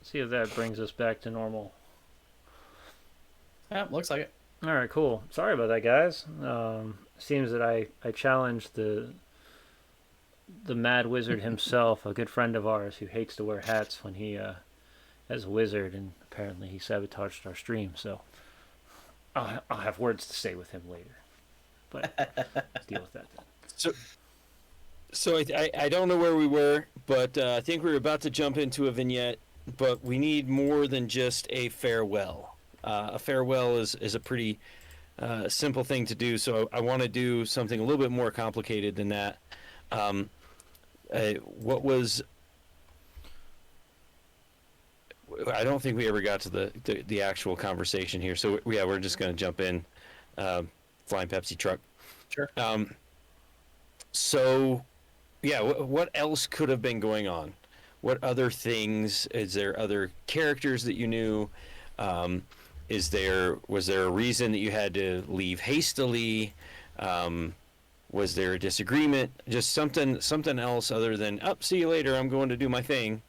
See if that brings us back to normal. Yeah, looks like it. All right, cool. Sorry about that, guys. Seems that I challenged the Mad Wizard himself, a good friend of ours who hates to wear hats when he as a wizard, and apparently he sabotaged our stream. So I'll have words to say with him later. But let's deal with that then. So, so I don't know where we were, but I think we were about to jump into a vignette. But we need more than just a farewell. A farewell is a pretty simple thing to do. So I want to do something a little bit more complicated than that. Um, what was I don't think we ever got to the actual conversation here. So yeah, we're just going to jump in. Flying Pepsi truck. Sure. So yeah, what else could have been going on? What other things? Is there other characters that you knew? Was there a reason that you had to leave hastily? Was there a disagreement? Just something else other than see you later. I'm going to do my thing.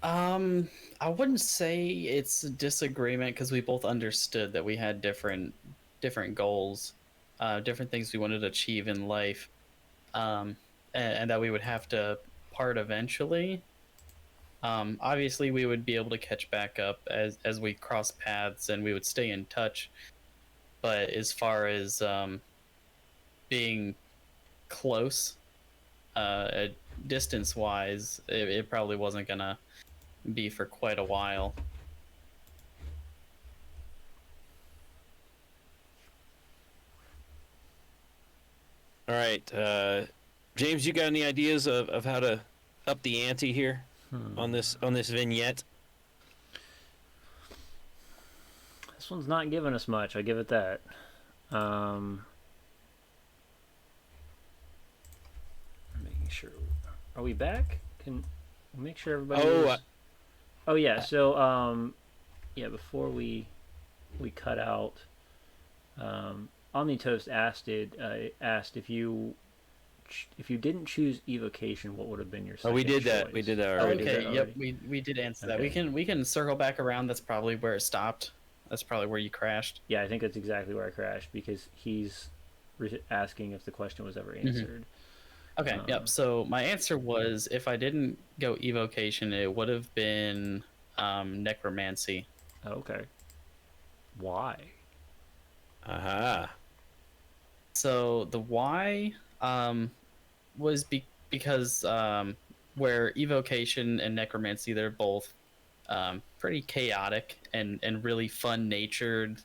I wouldn't say it's a disagreement because we both understood that we had different goals, different things we wanted to achieve in life, and that we would have to part eventually. Obviously, we would be able to catch back up as we cross paths, and we would stay in touch. But as far as being close, distance wise, it probably wasn't gonna be for quite a while. All right, James, you got any ideas of how to up the ante here on this vignette? This one's not giving us much. I give it that. Making sure. Are we back? Can we make sure everybody? Oh yeah. So yeah. Before we cut out, Omnitoast asked if you didn't choose evocation, what would have been your second we did that. choice? We did that Oh, already. okay, yep, we did answer that. We can circle back around. That's probably where it stopped. That's probably where you crashed. Yeah, I think that's exactly where I crashed because he's asking if the question was ever answered. Okay, yep. So my answer was if I didn't go evocation, it would have been necromancy. Okay. Why? Aha. So the why was because where evocation and necromancy, they're both pretty chaotic and really fun natured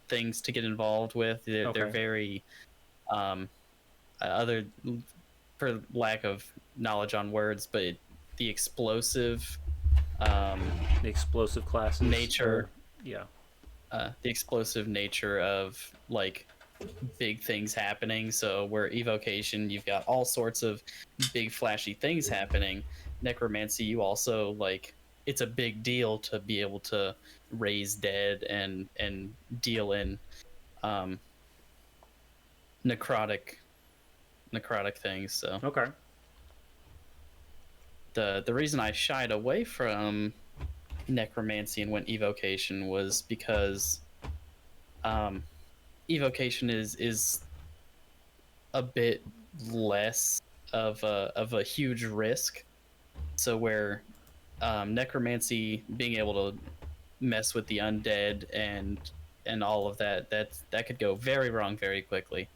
things to get involved with. They're very other, for lack of knowledge on words, but the explosive classes nature, yeah, the explosive nature of like big things happening. So where evocation, you've got all sorts of big flashy things happening. Necromancy, you also like, it's a big deal to be able to raise dead and deal in necrotic things. So okay. The reason I shied away from necromancy and went evocation was because evocation is a bit less of a huge risk. So where necromancy, being able to mess with the undead and all of that could go very wrong very quickly.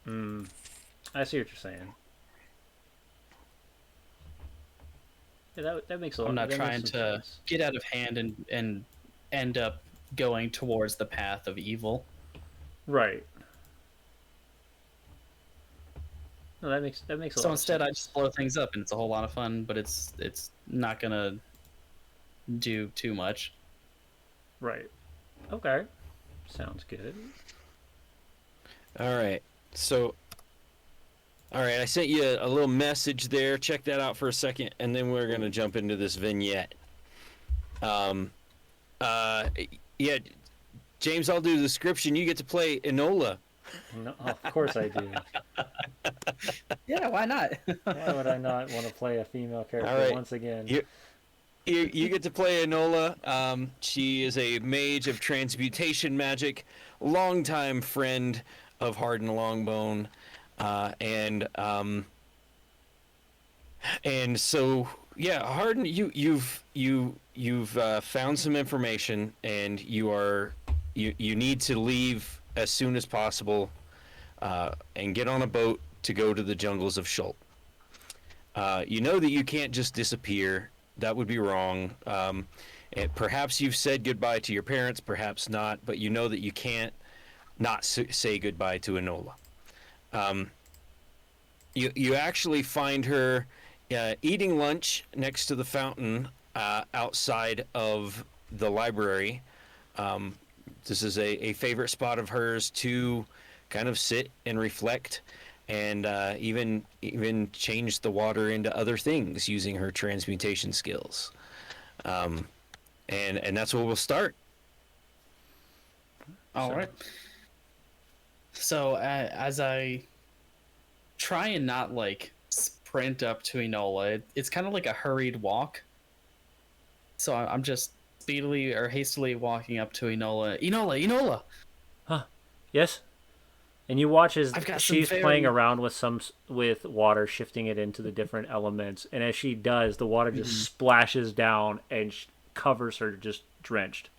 I see what you're saying. Yeah, that makes a lot. I'm not that trying makes to sense. get out of hand and end up going towards the path of evil. Right. No, that makes a lot. So of instead, sense. I just blow things up, and it's a whole lot of fun. But it's not gonna do too much. Right. Okay. Sounds good. All right. So, all right, I sent you a little message there. Check that out for a second, and then we're gonna jump into this vignette. Yeah, James, I'll do the description. You get to play Enola. No, of course I do. Yeah, why not? Why would I not want to play a female All character right. once again? You get to play Enola. She is a mage of transmutation magic, longtime friend of Harden Longbone, and so yeah, Harden, you've found some information, and you need to leave as soon as possible, and get on a boat to go to the jungles of Shult. You know that you can't just disappear. That would be wrong. And perhaps you've said goodbye to your parents, perhaps not, but you know that you can't not say goodbye to Enola. Um, you actually find her eating lunch next to the fountain outside of the library. Um, this is a favorite spot of hers to kind of sit and reflect, and even change the water into other things using her transmutation skills. Um, and that's where we'll start. All So, right. So as I try and not like sprint up to Enola, it's kind of like a hurried walk. So I'm just speedily or hastily walking up to Enola. Enola! huh? Yes. And you watch as I've got some she's playing very. around with with water, shifting it into the different elements. And as she does, the water just Mhm. splashes down and covers her, just drenched.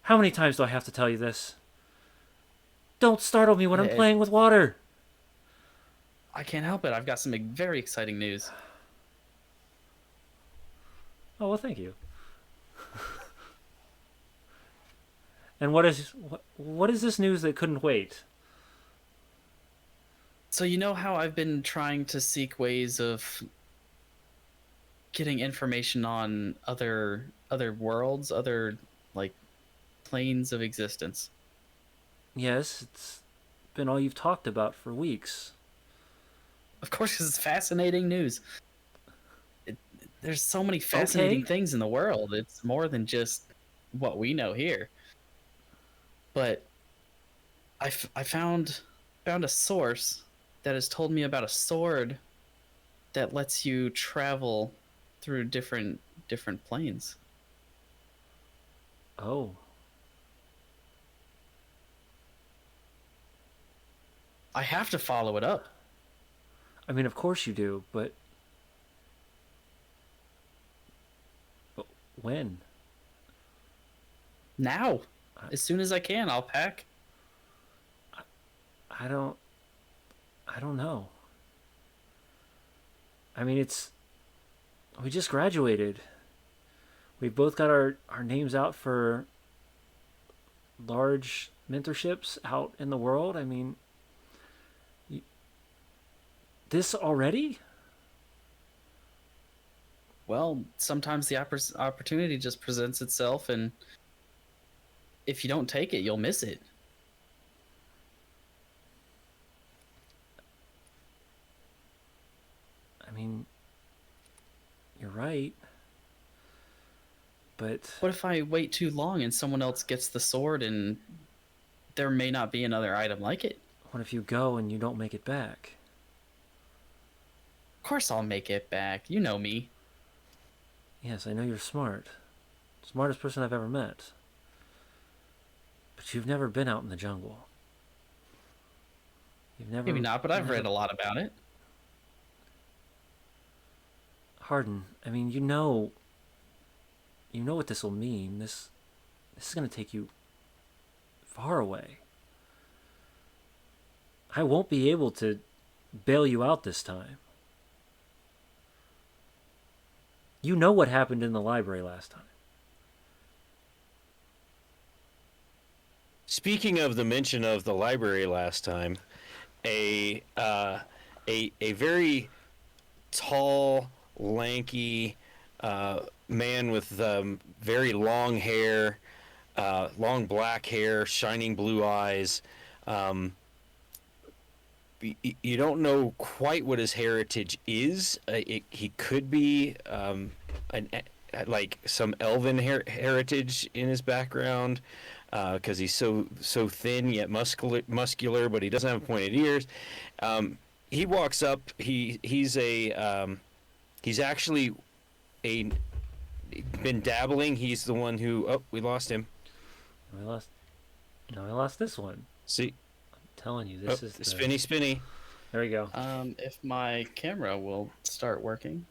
How many times do I have to tell you this? Don't startle me when I'm eh, playing with water. I can't help it. I've got some very exciting news. Oh well, thank you. And what is this news that couldn't wait? So you know how I've been trying to seek ways of getting information on other worlds, other like planes of existence. Yes, it's been all you've talked about for weeks. Of course, this is fascinating news. It, there's so many fascinating Okay. things in the world. It's more than just what we know here. But I found a source that has told me about a sword that lets you travel through different planes. Oh, I have to follow it up I mean, of course you do, but when? now. I, As soon as I can, I'll pack. I don't I don't know. I mean, it's we just graduated. We both got our names out for large mentorships out in the world. I mean, this already? Well, sometimes the opportunity just presents itself, and if you don't take it, you'll miss it. I mean, you're right, but What if I wait too long and someone else gets the sword and there may not be another item like it? what if you go and you don't make it back? Of course, I'll make it back. You know me. Yes, I know you're smart. Smartest person I've ever met. But you've never been out in the jungle. Maybe not, but You've I've never read a lot about it. Harden. I mean, you know what this will mean. This is going to take you far away. I won't be able to bail you out this time. You know what happened in the library last time. Speaking of the mention of the library last time, a a very tall, lanky man with very long hair, long black hair, shining blue eyes. Um, you don't know quite what his heritage is. He could be like some elven heritage in his background, because he's so thin yet muscular, but he doesn't have pointed ears. He walks up. He's actually a been dabbling. He's the one who. Oh, we lost him. I lost. No, I lost this one. See, I'm telling you, this is spinny, spinny. There we go. If my camera will start working.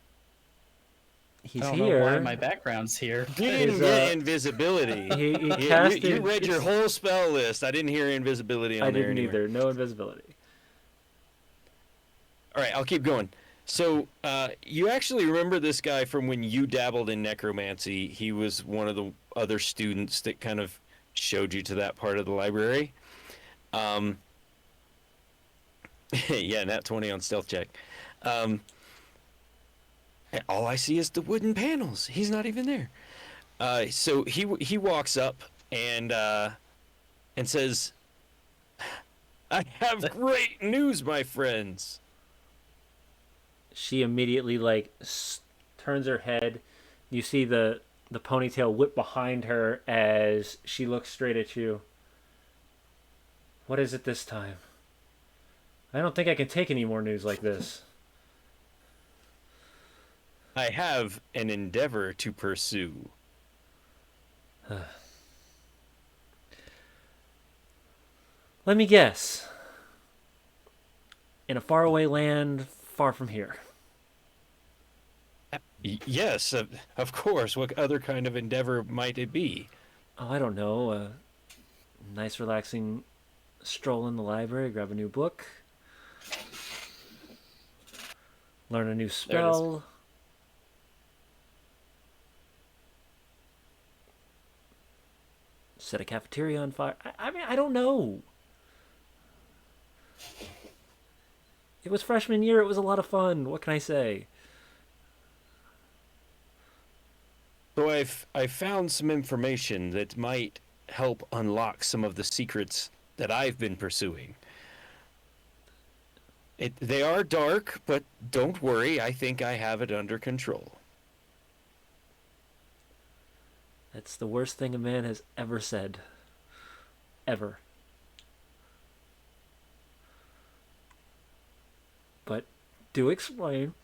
He's I don't here. know why my background's here. You didn't get invisibility. He casted. You read your whole spell list. I didn't hear invisibility on I there didn't anywhere. either. No invisibility. All right, I'll keep going. So, you actually remember this guy from when you dabbled in necromancy. He was one of the other students that kind of showed you to that part of the library. Yeah, nat 20 on stealth check. All I see is the wooden panels. He's not even there. So he walks up and says, "I have great news, my friends." She immediately turns her head. You see the ponytail whip behind her as she looks straight at you. What is it this time? I don't think I can take any more news like this. I have an endeavor to pursue. Let me guess. In a faraway land far from here. Yes, of course. What other kind of endeavor might it be? Oh, I don't know. A nice relaxing stroll in the library, grab a new book. Learn a new spell. Set a cafeteria on fire. I mean, I don't know. It was freshman year. It was a lot of fun. What can I say? So I've found some information that might help unlock some of the secrets that I've been pursuing. They are dark, but don't worry. I think I have it under control. That's the worst thing a man has ever said. Ever. But do explain.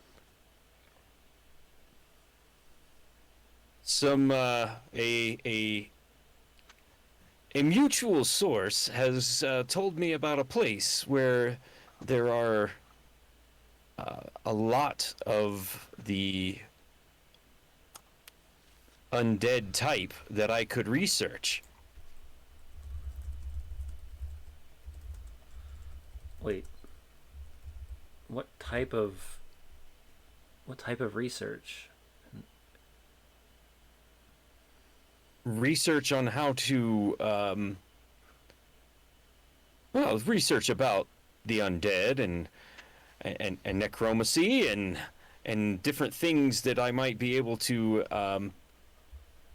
Some a mutual source has told me about a place where there are a lot of the undead type that I could research. Wait. What type of research? Research on how to research about the undead and necromancy and different things that I might be able to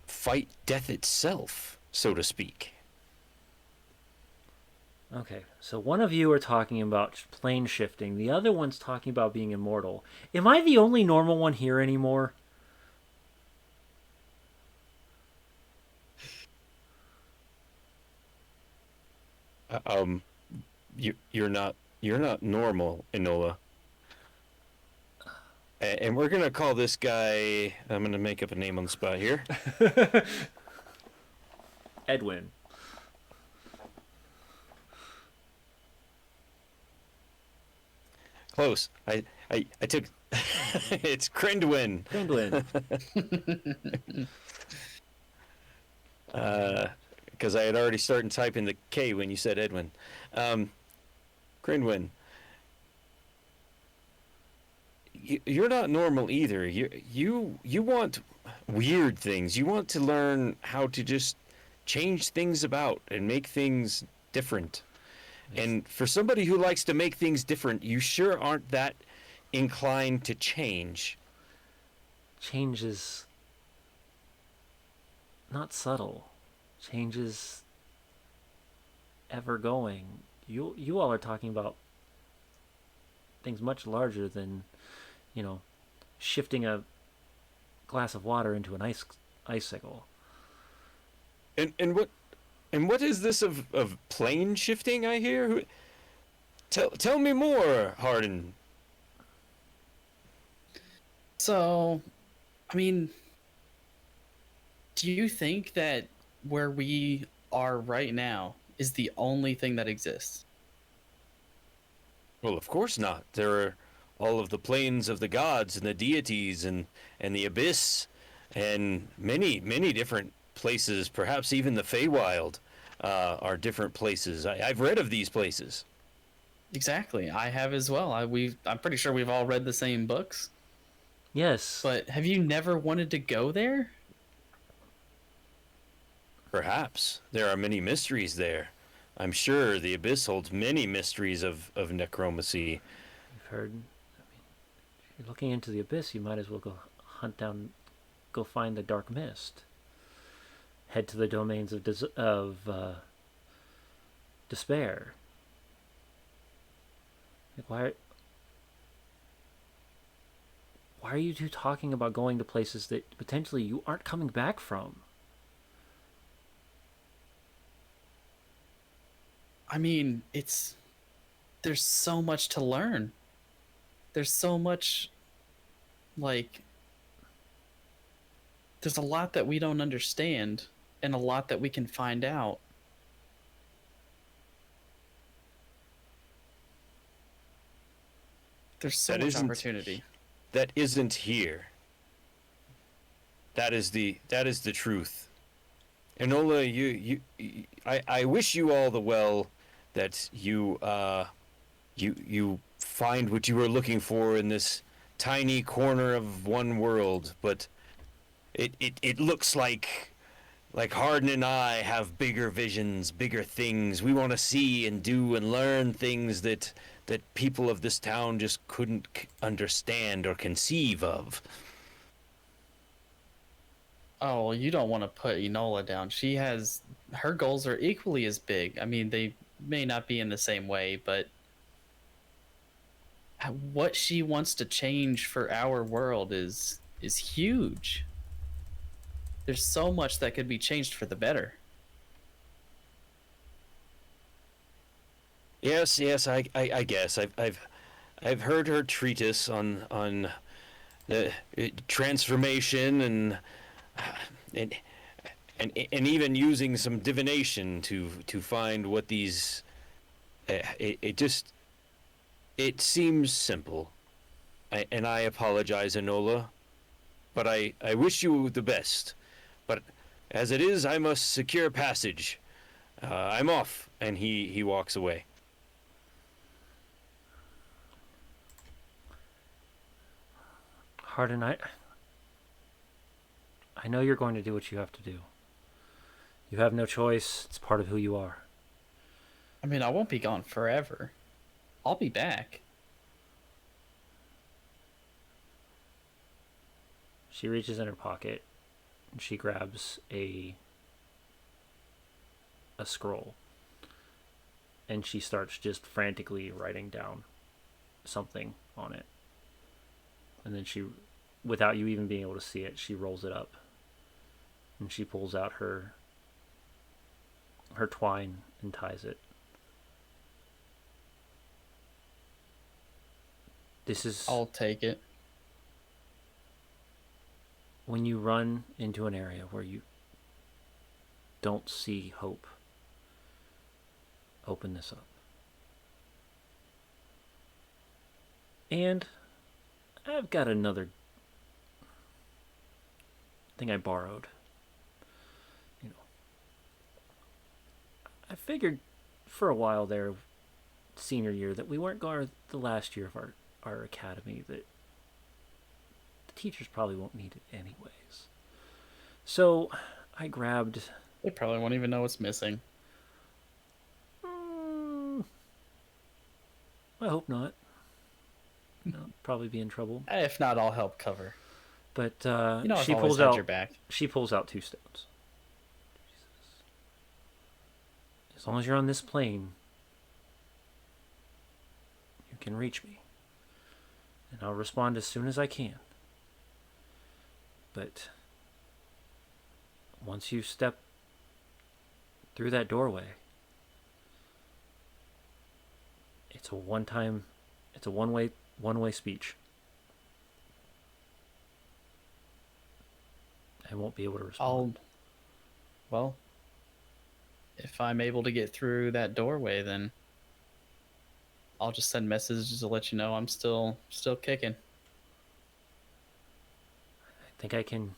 fight death itself, so to speak. Okay, so one of you are talking about plane shifting. The other one's talking about being immortal. Am I the only normal one here anymore? You're not normal, Enola. And we're gonna call this guy. I'm gonna make up a name on the spot here. Edwin. Close. I took. It's Crindwin. Edwin. Because I had already started typing the K when you said Edwin. Crindwin. You're not normal either. You want weird things. You want to learn how to just change things about and make things different. Yes. And for somebody who likes to make things different, you sure aren't that inclined to change. Change is not subtle. Change is ever going. You all are talking about things much larger than, shifting a glass of water into an icicle. And what is this of plane shifting I hear? Tell me more, Hardin. So, I mean, do you think that where we are right now is the only thing that exists? Well, of course not. There are all of the planes of the gods and the deities and the abyss and many different places. Perhaps even the Feywild are different places. I've read of these places. Exactly. I have as well. I'm pretty sure we've all read the same books. Yes. But have you never wanted to go there? Perhaps there are many mysteries there. I'm sure the abyss holds many mysteries of necromancy. You've heard. I mean, if you're looking into the abyss, you might as well go hunt down, go find the dark mist. Head to the domains of despair. Like, why are you two talking about going to places that potentially you aren't coming back from? I mean, there's so much to learn. There's so much, like, there's a lot that we don't understand and a lot that we can find out. There's so That much isn't- opportunity. That isn't here. That is the truth. Enola, I wish you all the well that you find what you were looking for in this tiny corner of one world, but it looks like Hardin and I have bigger visions, bigger things. We want to see and do and learn things that people of this town just couldn't understand or conceive of. Oh, well, you don't want to put Enola down. Her goals are equally as big. I mean, they may not be in the same way, but what she wants to change for our world is huge. There's so much that could be changed for the better. Yes, I guess I've heard her treatise on the transformation and and even using some divination to find what these. It seems simple, and I apologize, Enola, but I wish you the best. But as it is, I must secure passage. I'm off, and he walks away. Hardin, I know you're going to do what you have to do. You have no choice. It's part of who you are. I mean, I won't be gone forever. I'll be back. She reaches in her pocket and she grabs a scroll and she starts just frantically writing down something on it. And then she, without you even being able to see it, she rolls it up and she pulls out her twine and ties it. This is I'll take it. when you run into an area where you don't see hope. Open this up. And I've got another thing I borrowed. You know, I figured for a while there, senior year, that we weren't going the last year of our academy, that the teachers probably won't need it anyways. So I grabbed. They probably won't even know what's missing. I hope not. I'll probably be in trouble. If not, I'll help cover. But You know, I've she always pulls had out. your back. She pulls out 2 stones. As long as you're on this plane, you can reach me, and I'll respond as soon as I can. But once you step through that doorway, it's a one-way speech. I won't be able to respond. Well, if I'm able to get through that doorway, then I'll just send messages to let you know I'm still kicking. I think I can.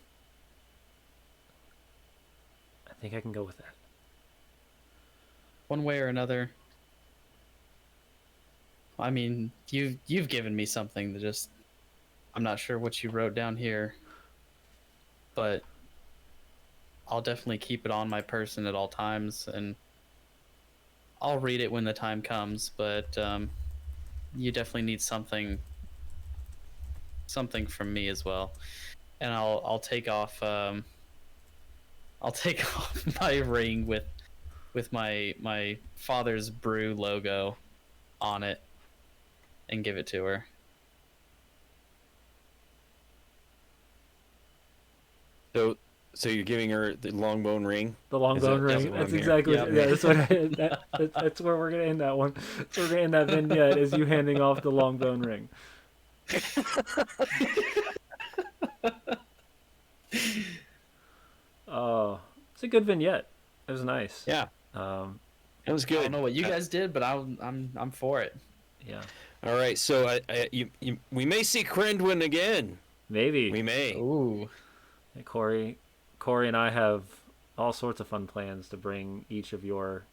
I think I can go with that. One way or another. I mean, you've given me something that just I'm not sure what you wrote down here, but I'll definitely keep it on my person at all times, and I'll read it when the time comes. But you definitely need something from me as well, and I'll take off I'll take off my ring with my father's brew logo on it and give it to her. So you're giving her the long bone ring? The long Is bone that- ring. what That's I'm exactly. hearing? Yeah, that's what. That's where we're gonna end that one. So we're gonna end that vignette is you handing off the long bone ring. Oh, it's a good vignette. It was nice. Yeah, Um, that was I good. don't know what you guys did, but I'm for it. yeah. All right, so we may see Crendwin again. Maybe. We may. Ooh. Hey, Corey and I have all sorts of fun plans to bring each of your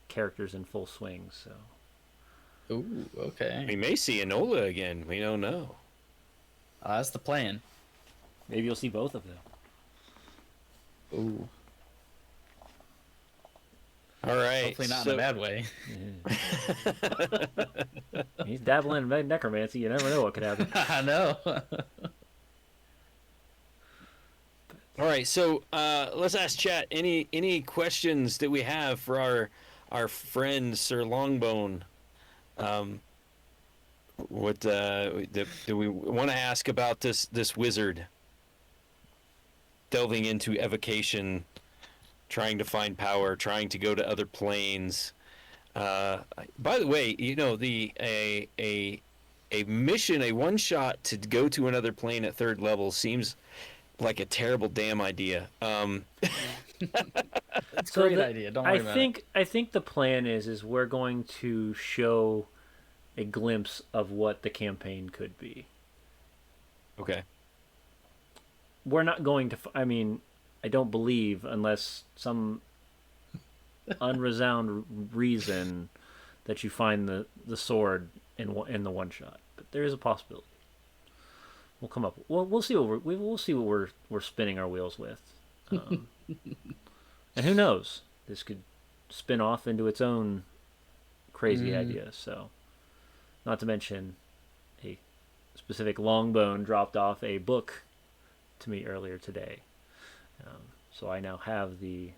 characters in full swing. So Ooh, okay. We may see Enola again. We don't know. That's the plan. maybe you'll see both of them. Ooh. All right. Hopefully not in a bad way. Yeah. He's dabbling in necromancy. You never know what could happen. I know. All right, so let's ask chat any questions that we have for our friend Sir Longbone. What do we want to ask about this wizard delving into evocation, trying to find power, trying to go to other planes? By the way, you know a mission, a one shot to go to another plane at third level seems like a terrible damn idea. It's a So great the- idea. Don't worry about it. I think the plan is we're going to show a glimpse of what the campaign could be. Okay. We're not going to. I mean, I don't believe unless some unresound reason that you find the sword in the one shot. But there is a possibility. We'll come up. We'll see what we'll see what we're spinning our wheels with. And who knows? This could spin off into its own crazy idea. So, not to mention, a specific Longbone dropped off a book to me earlier today. So I now have the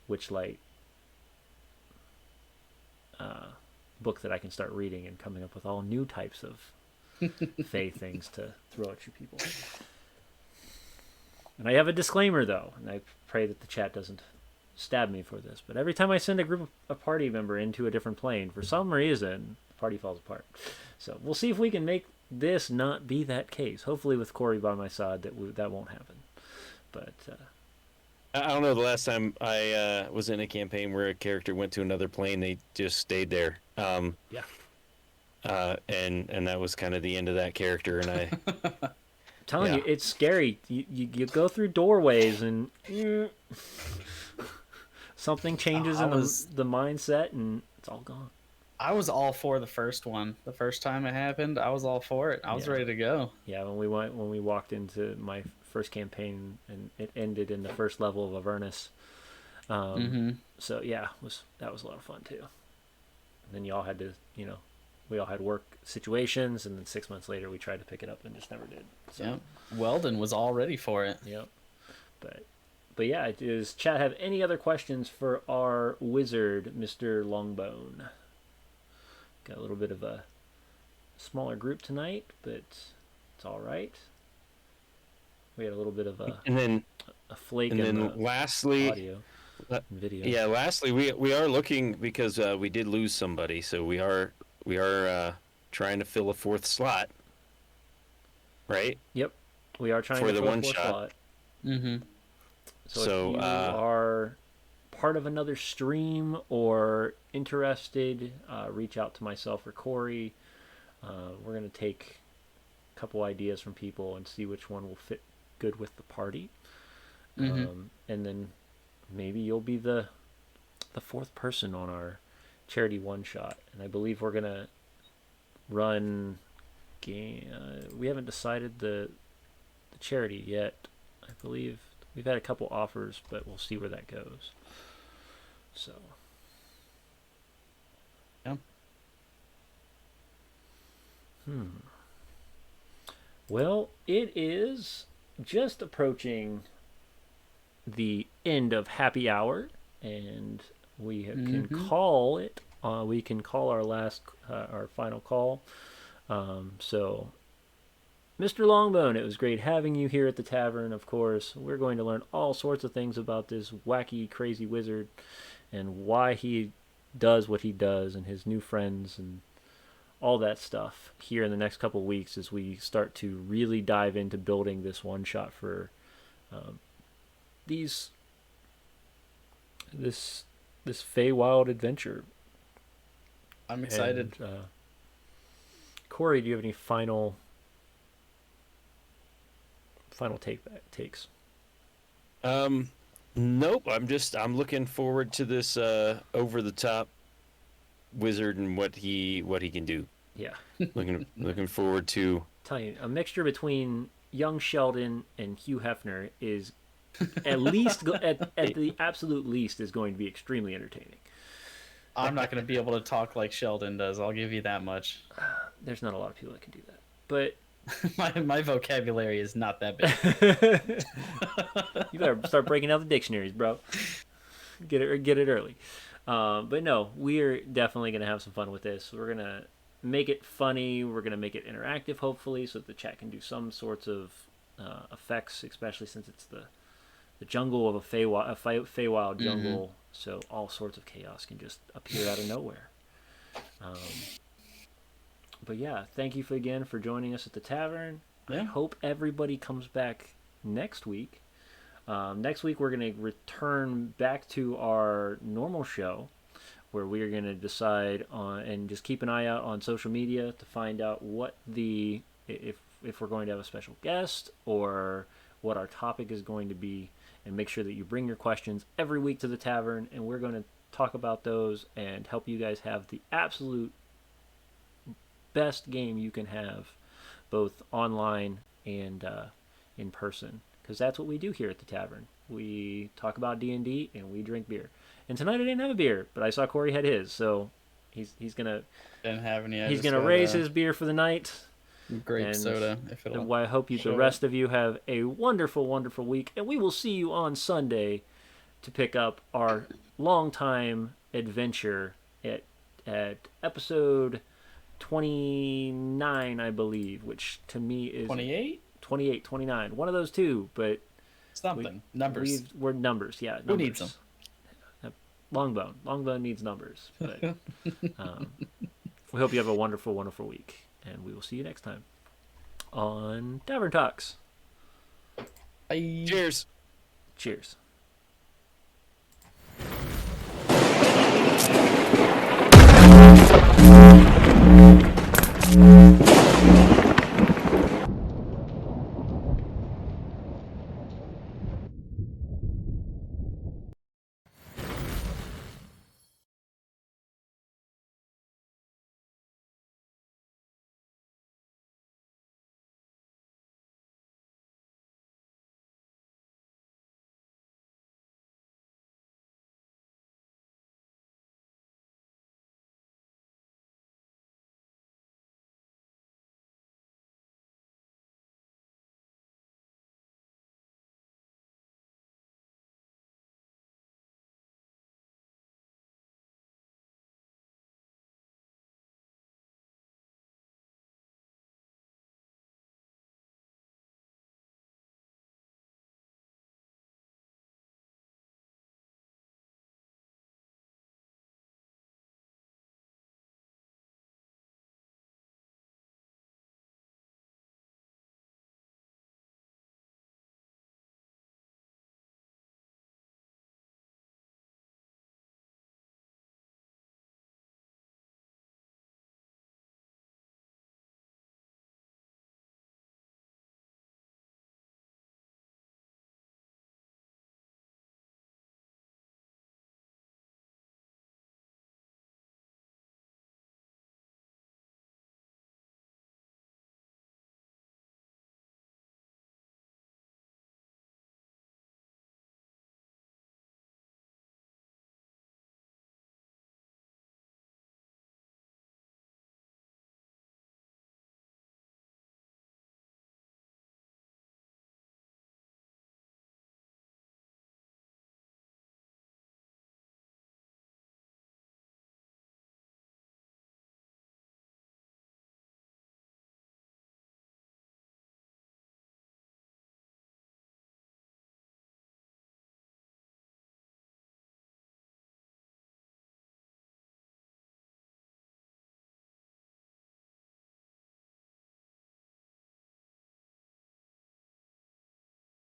Witchlight book that I can start reading and coming up with all new types of Fey things to throw at you people. And I have a disclaimer, though, and I pray that the chat doesn't stab me for this, but every time I send a party member into a different plane, for some reason, the party falls apart. So we'll see if we can make this not be that case. Hopefully with Corey by my side, that won't happen. But I don't know. The last time I was in a campaign where a character went to another plane, they just stayed there. yeah. And that was kind of the end of that character. And I, I'm telling Yeah. you, it's scary. You go through doorways and something changes in the mindset and it's all gone. I was all for the first one. The first time it happened, I was all for it. I was Yeah. ready to go. Yeah, when we walked into my first campaign and it ended in the first level of Avernus. So yeah, that was a lot of fun too. And then you all had to, we all had work situations, and then 6 months later we tried to pick it up and just never did. So, Yeah. Weldon was all ready for it. Yep. But yeah, does chat have any other questions for our wizard, Mr. Longbone? Got a little bit of a smaller group tonight, but it's all right. We had a little bit of And then a flake and in then the lastly, audio and video. yeah, lastly we are looking because we did lose somebody, so we are trying to fill a fourth slot, right? Yep, we are trying For to the fill a one fourth shot. slot. Mm-hmm. So if So you are part of another stream or interested, reach out to myself or Corey. We're going to take a couple ideas from people and see which one will fit good with the party. Mm-hmm. And then maybe you'll be the fourth person on our charity one shot. And I believe we're going to run game. We haven't decided the charity yet. I believe we've had a couple offers, but we'll see where that goes. So. Yeah. Well, it is just approaching the end of happy hour, and we can call it. We can call our our final call. So, Mr. Longbone, it was great having you here at the tavern. Of course, we're going to learn all sorts of things about this wacky, crazy wizard and why he does what he does, and his new friends and all that stuff here in the next couple of weeks as we start to really dive into building this one shot for this Feywild adventure. I'm excited. And, Corey, do you have any final takes? Nope. I'm looking forward to this over the top wizard and what he can do. Yeah. looking forward to. Tell you, a mixture between young Sheldon and Hugh Hefner is at least at the absolute least is going to be extremely entertaining. I'm not going to be able to talk like Sheldon does. I'll give you that much. There's not a lot of people that can do that, but my vocabulary is not that big. You better start breaking out the dictionaries, bro. Get it early. But no, we're definitely gonna have some fun with this. We're gonna make it funny. We're gonna make it interactive, hopefully, so that the chat can do some sorts of effects, especially since it's the jungle of a Feywild jungle. So all sorts of chaos can just appear out of nowhere. But yeah, thank you again for joining us at the tavern. Yeah. I hope everybody comes back next week. Next week, we're going to return back to our normal show where we are going to decide on, and just keep an eye out on social media to find out what if we're going to have a special guest or what our topic is going to be, and make sure that you bring your questions every week to the tavern, and we're going to talk about those and help you guys have the absolute best game you can have, both online and in person, because that's what we do here at the tavern. We talk about D&D and we drink beer. And tonight I didn't have a beer, but I saw Corey had his, so he's gonna Didn't have any. he's gonna raise his beer for the night. Grape and soda. If it'll. I hope the rest of you have a wonderful, wonderful week, and we will see you on Sunday to pick up our long-time adventure at episode 29, I believe, which to me is 28, 28, 29, one of those two, but something numbers. We're numbers, yeah. Numbers. Who needs them? Longbone needs numbers, but we hope you have a wonderful, wonderful week, and we will see you next time on Tavern Talks. Bye. Cheers. Cheers.